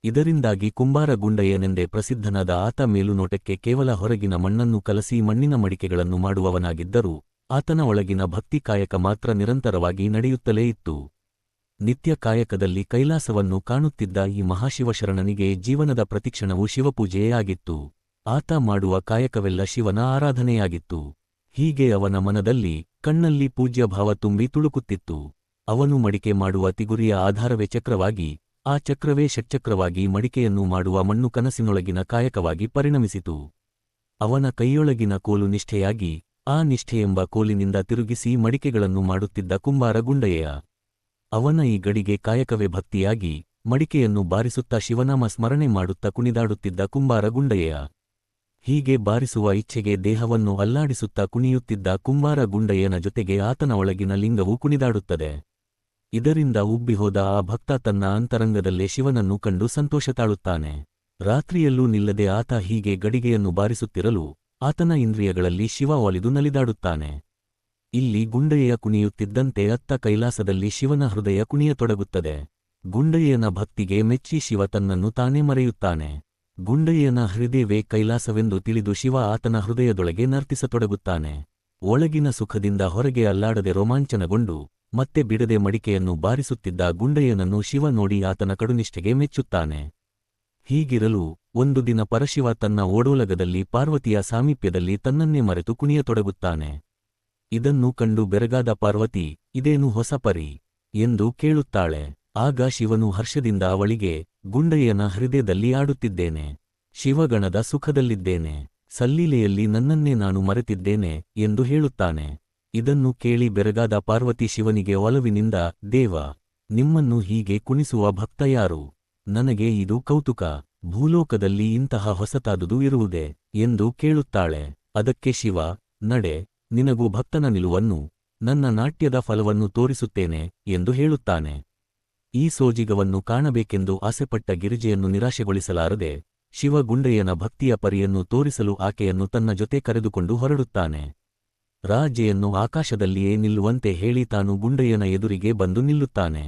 ಇದರಿಂದಾಗಿ ಕುಂಬಾರ ಗುಂಡಯ್ಯನೆಂದೇ ಪ್ರಸಿದ್ಧನಾದ ಆತ ಮೇಲುನೋಟಕ್ಕೆ ಕೇವಲ ಹೊರಗಿನ ಮಣ್ಣನ್ನು ಕಲಸಿ ಮಣ್ಣಿನ ಮಡಿಕೆಗಳನ್ನು ಮಾಡುವವನಾಗಿದ್ದರೂ ಆತನ ಒಳಗಿನ ಭಕ್ತಿ ಕಾಯಕ ಮಾತ್ರ ನಿರಂತರವಾಗಿ ನಡೆಯುತ್ತಲೇ ಇತ್ತು. ನಿತ್ಯ ಕಾಯಕದಲ್ಲಿ ಕೈಲಾಸವನ್ನು ಕಾಣುತ್ತಿದ್ದ ಈ ಮಹಾಶಿವಶರಣನಿಗೆ ಜೀವನದ ಪ್ರತಿಕ್ಷಣವೂ ಶಿವಪೂಜೆಯೇ ಆಗಿತ್ತು. ಆತ ಮಾಡುವ ಕಾಯಕವೆಲ್ಲ ಶಿವನ ಆರಾಧನೆಯಾಗಿತ್ತು. ಹೀಗೆ ಅವನ ಮನದಲ್ಲಿ ಕಣ್ಣಲ್ಲಿ ಪೂಜ್ಯಭಾವ ತುಂಬಿ ತುಳುಕುತ್ತಿತ್ತು. ಅವನು ಮಡಿಕೆ ಮಾಡುವ ತಿಗುರಿಯ ಆಧಾರವೇ ಚಕ್ರವಾಗಿ, ಆ ಚಕ್ರವೇ ಷಟ್ಚಕ್ರವಾಗಿ ಮಡಿಕೆಯನ್ನು ಮಾಡುವ ಮಣ್ಣು ಕನಸಿನೊಳಗಿನ ಕಾಯಕವಾಗಿ ಪರಿಣಮಿಸಿತು. ಅವನ ಕೈಯೊಳಗಿನ ಕೋಲು ನಿಷ್ಠೆಯಾಗಿ, ಆ ನಿಷ್ಠೆಯೆಂಬ ಕೋಲಿನಿಂದ ತಿರುಗಿಸಿ ಮಡಿಕೆಗಳನ್ನು ಮಾಡುತ್ತಿದ್ದ ಕುಂಬಾರ ಗುಂಡಯ್ಯ. ಅವನ ಈ ಗಡಿಗೆ ಕಾಯಕವೇ ಭಕ್ತಿಯಾಗಿ, ಮಡಿಕೆಯನ್ನು ಬಾರಿಸುತ್ತಾ ಶಿವನಾಮ ಸ್ಮರಣೆ ಮಾಡುತ್ತಾ ಕುಣಿದಾಡುತ್ತಿದ್ದ ಕುಂಬಾರ ಗುಂಡಯ್ಯ. ಹೀಗೆ ಬಾರಿಸುವ ಇಚ್ಛೆಗೆ ದೇಹವನ್ನು ಅಲ್ಲಾಡಿಸುತ್ತಾ ಕುಣಿಯುತ್ತಿದ್ದ ಕುಂಬಾರ ಗುಂಡಯ್ಯನ ಜೊತೆಗೆ ಆತನ ಒಳಗಿನ ಲಿಂಗವೂ ಕುಣಿದಾಡುತ್ತದೆ. ಇದರಿಂದ ಉಬ್ಬಿಹೋದ ಆ ಭಕ್ತ ತನ್ನ ಅಂತರಂಗದಲ್ಲೇ ಶಿವನನ್ನು ಕಂಡು ಸಂತೋಷ ತಾಳುತ್ತಾನೆ. ರಾತ್ರಿಯಲ್ಲೂ ನಿಲ್ಲದೆ ಆತ ಹೀಗೆ ಗಡಿಗೆಯನ್ನು ಬಾರಿಸುತ್ತಿರಲು ಆತನ ಇಂದ್ರಿಯಗಳಲ್ಲಿ ಶಿವ ಒಲಿದು ನಲಿದಾಡುತ್ತಾನೆ. ಇಲ್ಲಿ ಗುಂಡಯ್ಯ ಕುಣಿಯುತ್ತಿದ್ದಂತೆ ಅತ್ತ ಕೈಲಾಸದಲ್ಲಿ ಶಿವನ ಹೃದಯ ಕುಣಿಯತೊಡಗುತ್ತದೆ. ಗುಂಡಯ್ಯನ ಭಕ್ತಿಗೆ ಮೆಚ್ಚಿ ಶಿವ ತನ್ನನ್ನು ತಾನೇ ಮರೆಯುತ್ತಾನೆ. ಗುಂಡಯ್ಯನ ಹೃದಯವೇ ಕೈಲಾಸವೆಂದು ತಿಳಿದು ಶಿವ ಆತನ ಹೃದಯದೊಳಗೆ ನರ್ತಿಸತೊಡಗುತ್ತಾನೆ. ಒಳಗಿನ ಸುಖದಿಂದ ಹೊರಗೆ ಅಲ್ಲಾಡದೆ ರೋಮಾಂಚನಗೊಂಡು ಮತ್ತೆ ಬಿಡದೆ ಮಡಿಕೆಯನ್ನು ಬಾರಿಸುತ್ತಿದ್ದ ಗುಂಡಯ್ಯನನ್ನು ಶಿವ ನೋಡಿ ಆತನ ಕಡುನಿಷ್ಠೆಗೆ ಮೆಚ್ಚುತ್ತಾನೆ. ಹೀಗಿರಲು ಒಂದು ದಿನ ಪರಶಿವ ತನ್ನ ಓಡೋಲಗದಲ್ಲಿ ಪಾರ್ವತಿಯ ಸಾಮೀಪ್ಯದಲ್ಲಿ ತನ್ನನ್ನೇ ಮರೆತು ಕುಣಿಯತೊಡಗುತ್ತಾನೆ. ಇದನ್ನು ಕಂಡು ಬೆರಗಾದ ಪಾರ್ವತಿ, ಇದೇನು ಹೊಸ ಪರಿ ಎಂದು ಕೇಳುತ್ತಾಳೆ. ಆಗ ಶಿವನು ಹರ್ಷದಿಂದ ಅವಳಿಗೆ, ಗುಂಡಯ್ಯನ ಹೃದಯದಲ್ಲಿ ಆಡುತ್ತಿದ್ದೇನೆ, ಶಿವಗಣದ ಸುಖದಲ್ಲಿದ್ದೇನೆ, ಸಲ್ಲೀಲೆಯಲ್ಲಿ ನನ್ನನ್ನೇ ನಾನು ಮರೆತಿದ್ದೇನೆ ಎಂದು ಹೇಳುತ್ತಾನೆ. ಇದನ್ನು ಕೇಳಿ ಬೆರಗಾದ ಪಾರ್ವತಿ ಶಿವನಿಗೆ ಒಲವಿನಿಂದ, ದೇವ, ನಿಮ್ಮನ್ನು ಹೀಗೆ ಕುಣಿಸುವ ಭಕ್ತ ಯಾರು? ನನಗೆ ಇದು ಕೌತುಕ. ಭೂಲೋಕದಲ್ಲಿ ಇಂತಹ ಹೊಸತಾದುದು ಇರುವುದೇ ಎಂದು ಕೇಳುತ್ತಾಳೆ. ಅದಕ್ಕೆ ಶಿವ, ನಡೆ, ನಿನಗೂ ಭಕ್ತನ ನಿಲುವನ್ನು, ನನ್ನ ನಾಟ್ಯದ ಫಲವನ್ನು ತೋರಿಸುತ್ತೇನೆ ಎಂದು ಹೇಳುತ್ತಾನೆ. ಈ ಸೋಜಿಗವನ್ನು ಕಾಣಬೇಕೆಂದು ಆಸೆಪಟ್ಟ ಗಿರಿಜೆಯನ್ನು ನಿರಾಶೆಗೊಳಿಸಲಾರದೆ ಶಿವ ಗುಂಡಯ್ಯನ ಭಕ್ತಿಯ ಪರಿಯನ್ನು ತೋರಿಸಲು ಆಕೆಯನ್ನು ತನ್ನ ಜೊತೆ ಕರೆದುಕೊಂಡು ಹೊರಡುತ್ತಾನೆ. ರಾಜೆಯನ್ನು ಆಕಾಶದಲ್ಲಿಯೇ ನಿಲ್ಲುವಂತೆ ಹೇಳಿ ತಾನು ಗುಂಡಯ್ಯನ ಎದುರಿಗೆ ಬಂದು ನಿಲ್ಲುತ್ತಾನೆ.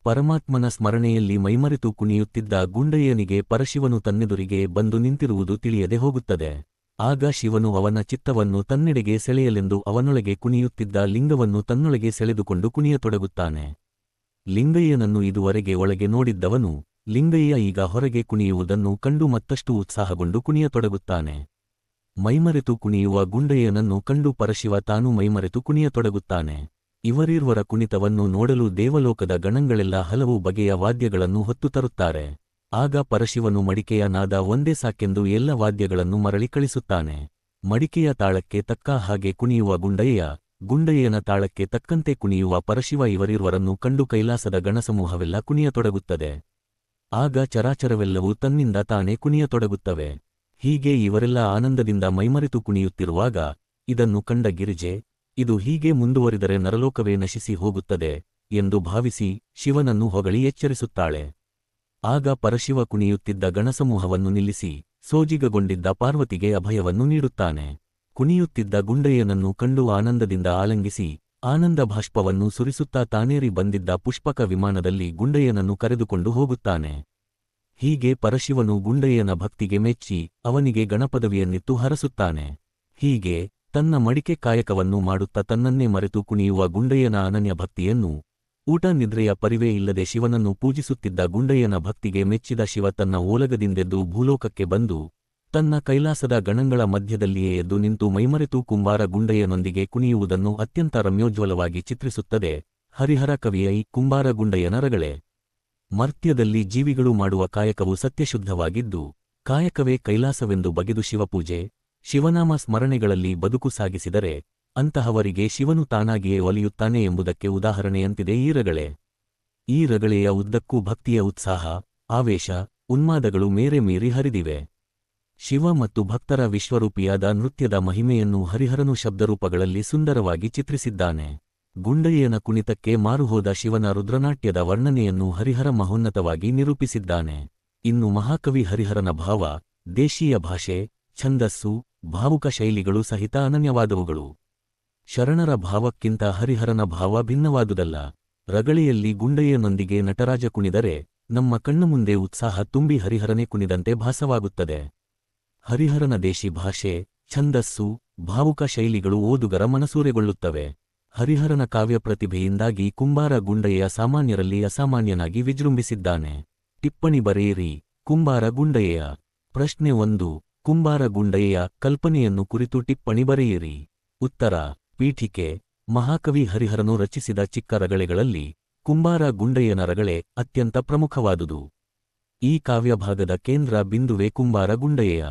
ಪರಮಾತ್ಮನ ಸ್ಮರಣೆಯಲ್ಲಿ ಮೈಮರೆತು ಕುಣಿಯುತ್ತಿದ್ದ ಗುಂಡಯ್ಯನಿಗೆ ಪರಶಿವನು ತನ್ನೆದುರಿಗೆ ಬಂದು ನಿಂತಿರುವುದು ತಿಳಿಯದೆ ಹೋಗುತ್ತದೆ. ಆಗ ಶಿವನು ಅವನ ಚಿತ್ತವನ್ನು ತನ್ನೆಡೆಗೆ ಸೆಳೆಯಲೆಂದು ಅವನೊಳಗೆ ಕುಣಿಯುತ್ತಿದ್ದ ಲಿಂಗವನ್ನು ತನ್ನೊಳಗೆ ಸೆಳೆದುಕೊಂಡು ಕುಣಿಯತೊಡಗುತ್ತಾನೆ. ಲಿಂಗಯ್ಯನನ್ನು ಇದುವರೆಗೆ ಒಳಗೆ ನೋಡಿದ್ದವನು ಲಿಂಗಯ್ಯ ಈಗ ಹೊರಗೆ ಕುಣಿಯುವುದನ್ನು ಕಂಡು ಮತ್ತಷ್ಟು ಉತ್ಸಾಹಗೊಂಡು ಕುಣಿಯತೊಡಗುತ್ತಾನೆ. ಮೈಮರೆತು ಕುಣಿಯುವ ಗುಂಡಯ್ಯನನ್ನು ಕಂಡು ಪರಶಿವ ತಾನು ಮೈಮರೆತು ಕುಣಿಯತೊಡಗುತ್ತಾನೆ. ಇವರಿರ್ವರ ಕುಣಿತವನ್ನು ನೋಡಲು ದೇವಲೋಕದ ಗಣಗಳೆಲ್ಲ ಹಲವು ಬಗೆಯ ವಾದ್ಯಗಳನ್ನು ಹೊತ್ತು ತರುತ್ತಾರೆ. ಆಗ ಪರಶಿವನು ಮಡಿಕೆಯ ನಾದ ಒಂದೇ ಸಾಕೆಂದು ಎಲ್ಲ ವಾದ್ಯಗಳನ್ನು ಮರಳಿ ಕಳಿಸುತ್ತಾನೆ. ಮಡಿಕೆಯ ತಾಳಕ್ಕೆ ತಕ್ಕ ಹಾಗೆ ಕುಣಿಯುವ ಗುಂಡಯ್ಯ, ಗುಂಡಯ್ಯನ ತಾಳಕ್ಕೆ ತಕ್ಕಂತೆ ಕುಣಿಯುವ ಪರಶಿವ ಇವರಿರ್ವರನ್ನು ಕಂಡು ಕೈಲಾಸದ ಗಣಸಮೂಹವೆಲ್ಲ ಕುಣಿಯತೊಡಗುತ್ತದೆ. ಆಗ ಚರಾಚರವೆಲ್ಲವೂ ತನ್ನಿಂದ ತಾನೇ ಕುಣಿಯತೊಡಗುತ್ತವೆ. ಹೀಗೆ ಇವರೆಲ್ಲ ಆನಂದದಿಂದ ಮೈಮರೆತು ಕುಣಿಯುತ್ತಿರುವಾಗ ಇದನ್ನು ಕಂಡ ಗಿರಿಜೆ, ಇದು ಹೀಗೆ ಮುಂದುವರಿದರೆ ನರಲೋಕವೇ ನಶಿಸಿ ಹೋಗುತ್ತದೆ ಎಂದು ಭಾವಿಸಿ ಶಿವನನ್ನು ಹೊಗಳಿ ಎಚ್ಚರಿಸುತ್ತಾಳೆ. ಆಗ ಪರಶಿವ ಕುಣಿಯುತ್ತಿದ್ದ ಗಣಸಮೂಹವನ್ನು ನಿಲ್ಲಿಸಿ ಸೋಜಿಗಗೊಂಡಿದ್ದ ಪಾರ್ವತಿಗೆ ಅಭಯವನ್ನು ನೀಡುತ್ತಾನೆ. ಕುಣಿಯುತ್ತಿದ್ದ ಗುಂಡಯ್ಯನನ್ನು ಕಂಡು ಆನಂದದಿಂದ ಆಲಂಗಿಸಿ ಆನಂದ ಭಾಷ್ಪವನ್ನು ಸುರಿಸುತ್ತಾ ತಾನೇರಿ ಬಂದಿದ್ದ ಪುಷ್ಪಕ ವಿಮಾನದಲ್ಲಿ ಗುಂಡಯ್ಯನನ್ನು ಕರೆದುಕೊಂಡು ಹೋಗುತ್ತಾನೆ. ಹೀಗೆ ಪರಶಿವನು ಗುಂಡಯ್ಯನ ಭಕ್ತಿಗೆ ಮೆಚ್ಚಿ ಅವನಿಗೆ ಗಣಪದವಿಯನ್ನಿತ್ತು ಹರಸುತ್ತಾನೆ. ಹೀಗೆ ತನ್ನ ಮಡಿಕೆ ಕಾಯಕವನ್ನು ಮಾಡುತ್ತಾ ತನ್ನನ್ನೇ ಮರೆತು ಕುಣಿಯುವ ಗುಂಡಯ್ಯನ ಅನನ್ಯ ಭಕ್ತಿಯನ್ನು, ಊಟ ನಿದ್ರೆಯ ಪರಿವೇ ಇಲ್ಲದೆ ಶಿವನನ್ನು ಪೂಜಿಸುತ್ತಿದ್ದ ಗುಂಡಯ್ಯನ ಭಕ್ತಿಗೆ ಮೆಚ್ಚಿದ ಶಿವ ತನ್ನ ಓಲಗದಿಂದೆದ್ದು ಭೂಲೋಕಕ್ಕೆ ಬಂದು ತನ್ನ ಕೈಲಾಸದ ಗಣಗಳ ಮಧ್ಯದಲ್ಲಿಯೇ ಎದ್ದು ನಿಂತು ಮೈಮರೆತು ಕುಂಬಾರ ಗುಂಡಯ್ಯನೊಂದಿಗೆ ಕುಣಿಯುವುದನ್ನು ಅತ್ಯಂತ ರಮ್ಯೋಜ್ವಲವಾಗಿ ಚಿತ್ರಿಸುತ್ತದೆ ಹರಿಹರ ಕವಿಯ ಈ ಕುಂಬಾರ ಗುಂಡಯ್ಯನ ರಗಳೆ. ಮರ್ತ್ಯದಲ್ಲಿ ಜೀವಿಗಳು ಮಾಡುವ ಕಾಯಕವು ಸತ್ಯಶುದ್ಧವಾಗಿದ್ದು, ಕಾಯಕವೇ ಕೈಲಾಸವೆಂದು ಬಗೆದು ಶಿವಪೂಜೆ, ಶಿವನಾಮ ಸ್ಮರಣೆಗಳಲ್ಲಿ ಬದುಕು ಸಾಗಿಸಿದರೆ ಅಂತಹವರಿಗೆ ಶಿವನು ತಾನಾಗಿಯೇ ಒಲಿಯುತ್ತಾನೆ ಎಂಬುದಕ್ಕೆ ಉದಾಹರಣೆಯಂತಿದೆ ಈ ರಗಳೆ. ಈ ರಗಳೆಯ ಉದ್ದಕ್ಕೂ ಭಕ್ತಿಯ ಉತ್ಸಾಹ, ಆವೇಶ, ಉನ್ಮಾದಗಳು ಮೇರೆ ಮೀರಿ ಹರಿದಿವೆ. ಶಿವ ಮತ್ತು ಭಕ್ತರ ವಿಶ್ವರೂಪಿಯಾದ ನೃತ್ಯದ ಮಹಿಮೆಯನ್ನು ಹರಿಹರನು ಶಬ್ದರೂಪಗಳಲ್ಲಿ ಸುಂದರವಾಗಿ ಚಿತ್ರಿಸಿದ್ದಾನೆ. ಗುಂಡಯ್ಯನ ಕುಣಿತಕ್ಕೆ ಮಾರುಹೋದ ಶಿವನ ರುದ್ರನಾಟ್ಯದ ವರ್ಣನೆಯನ್ನು ಹರಿಹರ ಮಹೋನ್ನತವಾಗಿ ನಿರೂಪಿಸಿದ್ದಾನೆ. ಇನ್ನು ಮಹಾಕವಿ ಹರಿಹರನ ಭಾವ, ದೇಶೀಯ ಭಾಷೆ, ಛಂದಸ್ಸು, ಭಾವುಕ ಶೈಲಿಗಳು ಸಹಿತ ಅನನ್ಯವಾದವುಗಳು. ಶರಣರ ಭಾವಕ್ಕಿಂತ ಹರಿಹರನ ಭಾವ ಭಿನ್ನವಾದುದಲ್ಲ. ರಗಳೆಯಲ್ಲಿ ಗುಂಡಯ್ಯನೊಂದಿಗೆ ನಟರಾಜ ಕುಣಿದರೆ ನಮ್ಮ ಕಣ್ಣ ಮುಂದೆ ಉತ್ಸಾಹ ತುಂಬಿ ಹರಿಹರನೇ ಕುಣಿದಂತೆ ಭಾಸವಾಗುತ್ತದೆ. ಹರಿಹರನ ದೇಶಿ ಭಾಷೆ, ಛಂದಸ್ಸು, ಭಾವುಕ ಶೈಲಿಗಳು ಓದುಗರ ಮನಸೂರೆಗೊಳ್ಳುತ್ತವೆ. ಹರಿಹರನ ಕಾವ್ಯ ಪ್ರತಿಭೆಯಿಂದಾಗಿ ಕುಂಬಾರ ಗುಂಡಯ್ಯ ಸಾಮಾನ್ಯರಲ್ಲಿ ಅಸಾಮಾನ್ಯನಾಗಿ ವಿಜೃಂಭಿಸಿದ್ದಾನೆ. ಟಿಪ್ಪಣಿ ಬರೆಯಿರಿ. ಕುಂಬಾರ ಗುಂಡಯ್ಯ. ಪ್ರಶ್ನೆ 1. ಕುಂಬಾರ ಗುಂಡಯ್ಯ ಕಲ್ಪನೆಯನ್ನು ಕುರಿತು ಟಿಪ್ಪಣಿ ಬರೆಯಿರಿ. ಉತ್ತರ. ಪೀಠಿಕೆ. ಮಹಾಕವಿ ಹರಿಹರನು ರಚಿಸಿದ ಚಿಕ್ಕ ರಗಳೆಗಳಲ್ಲಿ ಕುಂಬಾರ ಗುಂಡಯ್ಯನ ರಗಳೆ ಅತ್ಯಂತ ಪ್ರಮುಖವಾದುದು. ಈ ಕಾವ್ಯಭಾಗದ ಕೇಂದ್ರ ಬಿಂದುವೆ ಕುಂಬಾರ ಗುಂಡಯ್ಯ.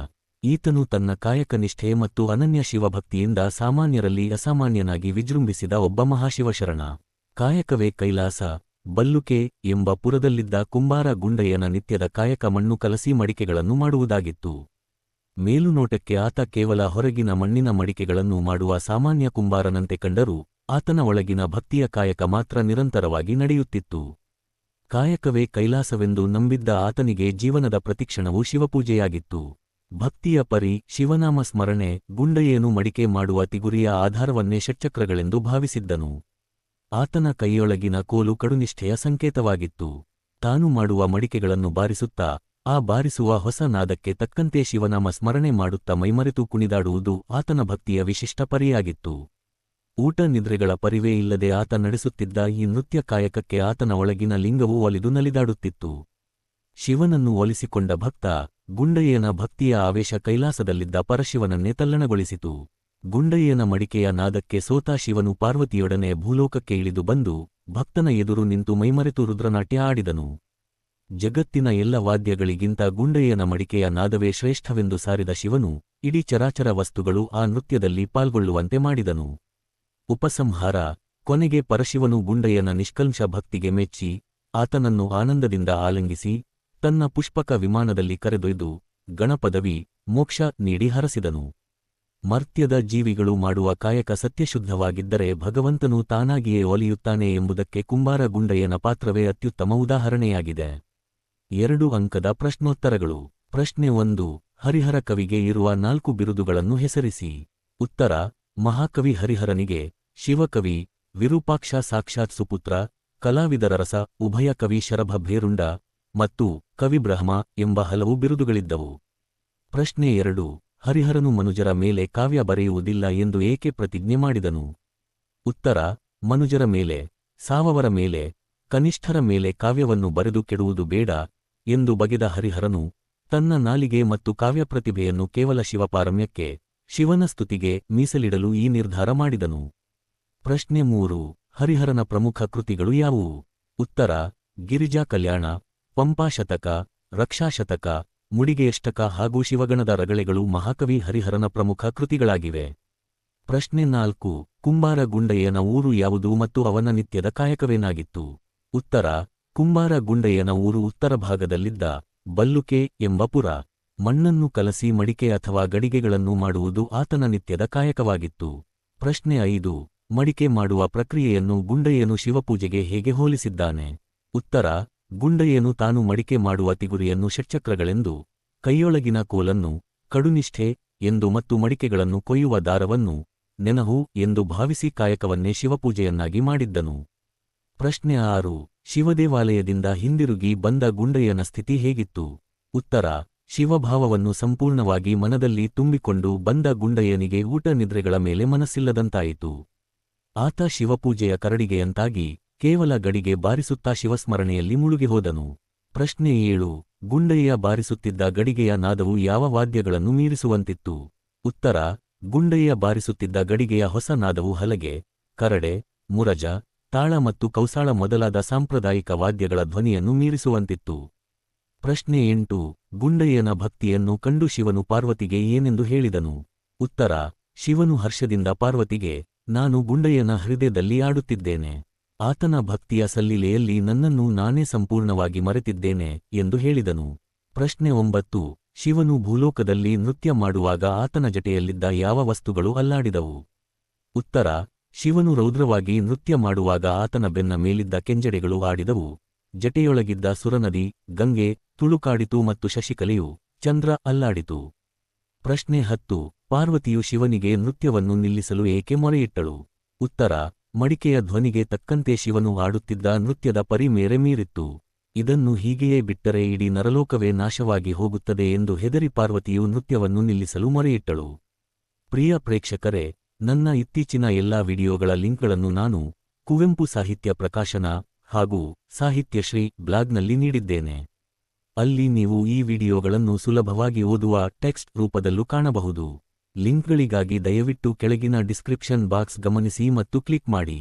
ಈತನು ತನ್ನ ಕಾಯಕನಿಷ್ಠೆ ಮತ್ತು ಅನನ್ಯ ಶಿವಭಕ್ತಿಯಿಂದ ಸಾಮಾನ್ಯರಲ್ಲಿ ಅಸಾಮಾನ್ಯನಾಗಿ ವಿಜೃಂಭಿಸಿದ ಒಬ್ಬ ಮಹಾಶಿವಶರಣ. ಕಾಯಕವೇ ಕೈಲಾಸ, ಬಲ್ಲುಕೆ ಎಂಬ ಪುರದಲ್ಲಿದ್ದ ಕುಂಬಾರ ಗುಂಡಯ್ಯನ ನಿತ್ಯದ ಕಾಯಕ ಮಣ್ಣು ಕಲಸಿ ಮಡಿಕೆಗಳನ್ನು ಮಾಡುವುದಾಗಿತ್ತು. ಮೇಲುನೋಟಕ್ಕೆ ಆತ ಕೇವಲ ಹೊರಗಿನ ಮಣ್ಣಿನ ಮಡಿಕೆಗಳನ್ನು ಮಾಡುವ ಸಾಮಾನ್ಯ ಕುಂಬಾರನಂತೆ ಕಂಡರೂ ಆತನ ಒಳಗಿನ ಭಕ್ತಿಯ ಕಾಯಕ ಮಾತ್ರ ನಿರಂತರವಾಗಿ ನಡೆಯುತ್ತಿತ್ತು. ಕಾಯಕವೇ ಕೈಲಾಸವೆಂದು ನಂಬಿದ್ದ ಆತನಿಗೆ ಜೀವನದ ಪ್ರತಿಕ್ಷಣವೂ ಶಿವಪೂಜೆಯಾಗಿತ್ತು. ಭಕ್ತಿಯ ಪರಿ ಶಿವನಾಮ ಸ್ಮರಣೆ. ಗುಂಡಯ್ಯನು ಮಡಿಕೆ ಮಾಡುವ ತಿಗುರಿಯ ಆಧಾರವನ್ನೇ ಷಟ್ಚಕ್ರಗಳೆಂದು ಭಾವಿಸಿದ್ದನು. ಆತನ ಕೈಯೊಳಗಿನ ಕೋಲು ಕಡುನಿಷ್ಠೆಯ ಸಂಕೇತವಾಗಿತ್ತು. ತಾನು ಮಾಡುವ ಮಡಿಕೆಗಳನ್ನು ಬಾರಿಸುತ್ತಾ ಆ ಬಾರಿಸುವ ಹೊಸ ನಾದಕ್ಕೆ ತಕ್ಕಂತೆ ಶಿವನಾಮ ಸ್ಮರಣೆ ಮಾಡುತ್ತಾ ಮೈಮರೆತು ಕುಣಿದಾಡುವುದು ಆತನ ಭಕ್ತಿಯ ವಿಶಿಷ್ಟ ಪರಿಯಾಗಿತ್ತು. ಊಟ ನಿದ್ರೆಗಳ ಪರಿವೇ ಇಲ್ಲದೆ ಆತ ನಡೆಸುತ್ತಿದ್ದ ಈ ನೃತ್ಯ ಕಾಯಕಕ್ಕೆ ಆತನ ಒಳಗಿನ ಲಿಂಗವು ಒಲಿದು ನಲಿದಾಡುತ್ತಿತ್ತು. ಶಿವನನ್ನು ಒಲಿಸಿಕೊಂಡ ಭಕ್ತ ಗುಂಡಯ್ಯನ ಭಕ್ತಿಯ ಆವೇಶ ಕೈಲಾಸದಲ್ಲಿದ್ದ ಪರಶಿವನನ್ನೇ ತಲ್ಲಣಗೊಳಿಸಿತು. ಗುಂಡಯ್ಯನ ಮಡಿಕೆಯ ನಾದಕ್ಕೆ ಸೋತ ಶಿವನು ಪಾರ್ವತಿಯೊಡನೆ ಭೂಲೋಕಕ್ಕೆ ಇಳಿದು ಬಂದು ಭಕ್ತನ ಎದುರು ನಿಂತು ಮೈಮರೆತು ರುದ್ರನಾಟ್ಯ ಆಡಿದನು. ಜಗತ್ತಿನ ಎಲ್ಲ ವಾದ್ಯಗಳಿಗಿಂತ ಗುಂಡಯ್ಯನ ಮಡಿಕೆಯ ನಾದವೇ ಶ್ರೇಷ್ಠವೆಂದು ಸಾರಿದ ಶಿವನು ಇಡೀ ಚರಾಚರ ವಸ್ತುಗಳು ಆ ನೃತ್ಯದಲ್ಲಿ ಪಾಲ್ಗೊಳ್ಳುವಂತೆ ಮಾಡಿದನು. ಉಪಸಂಹಾರ. ಕೊನೆಗೆ ಪರಶಿವನು ಗುಂಡಯ್ಯನ ನಿಷ್ಕಲ್ಮಶ ಭಕ್ತಿಗೆ ಮೆಚ್ಚಿ ಆತನನ್ನು ಆನಂದದಿಂದ ಆಲಂಗಿಸಿ ತನ್ನ ಪುಷ್ಪಕ ವಿಮಾನದಲ್ಲಿ ಕರೆದೊಯ್ದು ಗಣಪದವಿ, ಮೋಕ್ಷ ನೀಡಿ ಹರಸಿದನು. ಮರ್ತ್ಯದ ಜೀವಿಗಳು ಮಾಡುವ ಕಾಯಕ ಸತ್ಯಶುದ್ಧವಾಗಿದ್ದರೆ ಭಗವಂತನು ತಾನಾಗಿಯೇ ಒಲಿಯುತ್ತಾನೆ ಎಂಬುದಕ್ಕೆ ಕುಂಬಾರ ಗುಂಡಯ್ಯನ ಪಾತ್ರವೇ ಅತ್ಯುತ್ತಮ ಉದಾಹರಣೆಯಾಗಿದೆ. 2 ಅಂಕದ ಪ್ರಶ್ನೋತ್ತರಗಳು. ಪ್ರಶ್ನೆ 1. ಹರಿಹರ ಕವಿಗೆ ಇರುವ 4 ಬಿರುದುಗಳನ್ನು ಹೆಸರಿಸಿ. ಉತ್ತರ. ಮಹಾಕವಿ ಹರಿಹರನಿಗೆ ಶಿವಕವಿ, ವಿರೂಪಾಕ್ಷ ಸಾಕ್ಷಾತ್ ಸುಪುತ್ರ, ಕಲಾವಿದರ ರಸ, ಉಭಯ ಕವಿ ಶರಭ ಭೇರುಂಡ ಮತ್ತು ಕವಿಬ್ರಹ್ಮ ಎಂಬ ಹಲವು ಬಿರುದುಗಳಿದ್ದವು. ಪ್ರಶ್ನೆ 2. ಹರಿಹರನು ಮನುಜರ ಮೇಲೆ ಕಾವ್ಯ ಬರೆಯುವುದಿಲ್ಲ ಎಂದು ಏಕೆ ಪ್ರತಿಜ್ಞೆ ಮಾಡಿದನು? ಉತ್ತರ: ಮನುಜರ ಮೇಲೆ, ಸಾವವರ ಮೇಲೆ, ಕನಿಷ್ಠರ ಮೇಲೆ ಕಾವ್ಯವನ್ನು ಬರೆದು ಕೆಡುವುದು ಬೇಡ ಎಂದು ಬಗೆದ ಹರಿಹರನು ತನ್ನ ನಾಲಿಗೆ ಮತ್ತು ಕಾವ್ಯಪ್ರತಿಭೆಯನ್ನು ಕೇವಲ ಶಿವಪಾರಮ್ಯಕ್ಕೆ, ಶಿವನ ಸ್ತುತಿಗೆ ಮೀಸಲಿಡಲು ಈ ನಿರ್ಧಾರ ಮಾಡಿದನು. ಪ್ರಶ್ನೆ 3. ಹರಿಹರನ ಪ್ರಮುಖ ಕೃತಿಗಳು ಯಾವುವು? ಉತ್ತರ: ಗಿರಿಜಾ ಕಲ್ಯಾಣ, ಪಂಪಾಶತಕ, ರಕ್ಷಾಶತಕ, ಮುಡಿಗೆಯಷ್ಟಕ ಹಾಗೂ ಶಿವಗಣದ ರಗಳೆಗಳು ಮಹಾಕವಿ ಹರಿಹರನ ಪ್ರಮುಖ ಕೃತಿಗಳಾಗಿವೆ. ಪ್ರಶ್ನೆ 4. ಕುಂಬಾರ ಗುಂಡಯ್ಯನ ಊರು ಯಾವುದು ಮತ್ತು ಅವನ ನಿತ್ಯದ ಕಾಯಕವೇನಾಗಿತ್ತು? ಉತ್ತರ: ಕುಂಬಾರ ಗುಂಡಯ್ಯನ ಊರು ಉತ್ತರ ಭಾಗದಲ್ಲಿದ್ದ ಬಲ್ಲುಕೆ ಎಂಬ ಪುರ. ಮಣ್ಣನ್ನು ಕಲಸಿ ಮಡಿಕೆ ಅಥವಾ ಗಡಿಗೆಗಳನ್ನು ಮಾಡುವುದು ಆತನ ನಿತ್ಯದ ಕಾಯಕವಾಗಿತ್ತು. ಪ್ರಶ್ನೆ 5. ಮಡಿಕೆ ಮಾಡುವ ಪ್ರಕ್ರಿಯೆಯನ್ನು ಗುಂಡಯ್ಯನು ಶಿವಪೂಜೆಗೆ ಹೇಗೆ ಹೋಲಿಸಿದ್ದಾನೆ? ಉತ್ತರ: ಗುಂಡಯ್ಯನು ತಾನು ಮಡಿಕೆ ಮಾಡುವ ತಿಗುರಿಯನ್ನು ಷಟ್ಚಕ್ರಗಳೆಂದು, ಕೈಯೊಳಗಿನ ಕೋಲನ್ನು ಕಡುನಿಷ್ಠೆ ಎಂದು ಮತ್ತು ಮಡಿಕೆಗಳನ್ನು ಕೊಯ್ಯುವ ದಾರವನ್ನು ನೆನಹು ಎಂದು ಭಾವಿಸಿ ಕಾಯಕವನ್ನೇ ಶಿವಪೂಜೆಯನ್ನಾಗಿ ಮಾಡಿದ್ದನು. ಪ್ರಶ್ನೆ 6. ಶಿವದೇವಾಲಯದಿಂದ ಹಿಂದಿರುಗಿ ಬಂದ ಗುಂಡಯ್ಯನ ಸ್ಥಿತಿ ಹೇಗಿತ್ತು? ಉತ್ತರ: ಶಿವಭಾವವನ್ನು ಸಂಪೂರ್ಣವಾಗಿ ಮನದಲ್ಲಿ ತುಂಬಿಕೊಂಡು ಬಂದ ಗುಂಡಯ್ಯನಿಗೆ ಊಟ ನಿದ್ರೆಗಳ ಮೇಲೆ ಮನಸ್ಸಿಲ್ಲದಂತಾಯಿತು. ಆತ ಶಿವಪೂಜೆಯ ಕರಡಿಗೆಯಂತಾಗಿ ಕೇವಲ ಗಡಿಗೆ ಬಾರಿಸುತ್ತಾ ಶಿವಸ್ಮರಣೆಯಲ್ಲಿ ಮುಳುಗಿಹೋದನು. ಪ್ರಶ್ನೆ 7. ಗುಂಡಯ್ಯ ಬಾರಿಸುತ್ತಿದ್ದ ಗಡಿಗೆಯ ನಾದವು ಯಾವ ವಾದ್ಯಗಳನ್ನು ಮೀರಿಸುವಂತಿತ್ತು? ಉತ್ತರ: ಗುಂಡಯ್ಯ ಬಾರಿಸುತ್ತಿದ್ದ ಗಡಿಗೆಯ ಹೊಸ ನಾದವು ಹಲಗೆ, ಕರಡೆ, ಮುರಜ, ತಾಳ ಮತ್ತು ಕೌಸಾಳ ಮೊದಲಾದ ಸಾಂಪ್ರದಾಯಿಕ ವಾದ್ಯಗಳ ಧ್ವನಿಯನ್ನು ಮೀರಿಸುವಂತಿತ್ತು. ಪ್ರಶ್ನೆ 8. ಗುಂಡಯ್ಯನ ಭಕ್ತಿಯನ್ನು ಕಂಡು ಶಿವನು ಪಾರ್ವತಿಗೆ ಏನೆಂದು ಹೇಳಿದನು? ಉತ್ತರ: ಶಿವನು ಹರ್ಷದಿಂದ ಪಾರ್ವತಿಗೆ, ನಾನು ಗುಂಡಯ್ಯನ ಹೃದಯದಲ್ಲಿ ಆಡುತ್ತಿದ್ದೇನೆ. ಆತನ ಭಕ್ತಿಯ ಸಲ್ಲಿಲೆಯಲ್ಲಿ ನನ್ನನ್ನು ನಾನೇ ಸಂಪೂರ್ಣವಾಗಿ ಮರೆತಿದ್ದೇನೆ ಎಂದು ಹೇಳಿದನು. ಪ್ರಶ್ನೆ 9. ಶಿವನು ಭೂಲೋಕದಲ್ಲಿ ನೃತ್ಯ ಮಾಡುವಾಗ ಆತನ ಜಟೆಯಲ್ಲಿದ್ದ ಯಾವ ವಸ್ತುಗಳು ಅಲ್ಲಾಡಿದವು? ಉತ್ತರ: ಶಿವನು ರೌದ್ರವಾಗಿ ನೃತ್ಯ ಮಾಡುವಾಗ ಆತನ ಬೆನ್ನ ಮೇಲಿದ್ದ ಕೆಂಜಡೆಗಳು ಆಡಿದವು. ಜಟೆಯೊಳಗಿದ್ದ ಸುರನದಿ, ಗಂಗೆ ತುಳುಕಾಡಿತು ಮತ್ತು ಶಶಿಕಲೆಯು, ಚಂದ್ರ ಅಲ್ಲಾಡಿತು. ಪ್ರಶ್ನೆ 10. ಪಾರ್ವತಿಯು ಶಿವನಿಗೆ ನೃತ್ಯವನ್ನು ನಿಲ್ಲಿಸಲು ಏಕೆ ಮೊರೆಯಿಟ್ಟಳು? ಉತ್ತರ: ಮಡಿಕೆಯ ಧ್ವನಿಗೆ ತಕ್ಕಂತೆ ಶಿವನು ಆಡುತ್ತಿದ್ದ ನೃತ್ಯದ ಪರಿ ಮೇರೆ ಮೀರಿತ್ತು. ಇದನ್ನು ಹೀಗೆಯೇ ಬಿಟ್ಟರೆ ಇಡೀ ನರಲೋಕವೇ ನಾಶವಾಗಿ ಹೋಗುತ್ತದೆ ಎಂದು ಹೆದರಿ ಪಾರ್ವತಿಯು ನೃತ್ಯವನ್ನು ನಿಲ್ಲಿಸಲು ಮೊರೆಯಿಟ್ಟಳು. ಪ್ರಿಯ ಪ್ರೇಕ್ಷಕರೇ, ನನ್ನ ಇತ್ತೀಚಿನ ಎಲ್ಲಾ ವಿಡಿಯೋಗಳ ಲಿಂಕ್ಗಳನ್ನು ನಾನು ಕುವೆಂಪು ಸಾಹಿತ್ಯ ಪ್ರಕಾಶನ ಹಾಗೂ ಸಾಹಿತ್ಯಶ್ರೀ ಬ್ಲಾಗ್ನಲ್ಲಿ ನೀಡಿದ್ದೇನೆ. ಅಲ್ಲಿ ನೀವು ಈ ವಿಡಿಯೋಗಳನ್ನು ಸುಲಭವಾಗಿ ಓದುವ ಟೆಕ್ಸ್ಟ್ ರೂಪದಲ್ಲೂ ಕಾಣಬಹುದು. ಲಿಂಕ್ಗಳಿಗಾಗಿ ದಯವಿಟ್ಟು ಕೆಳಗಿನ ಡಿಸ್ಕ್ರಿಪ್ಷನ್ ಬಾಕ್ಸ್ ಗಮನಿಸಿ ಮತ್ತು ಕ್ಲಿಕ್ ಮಾಡಿ.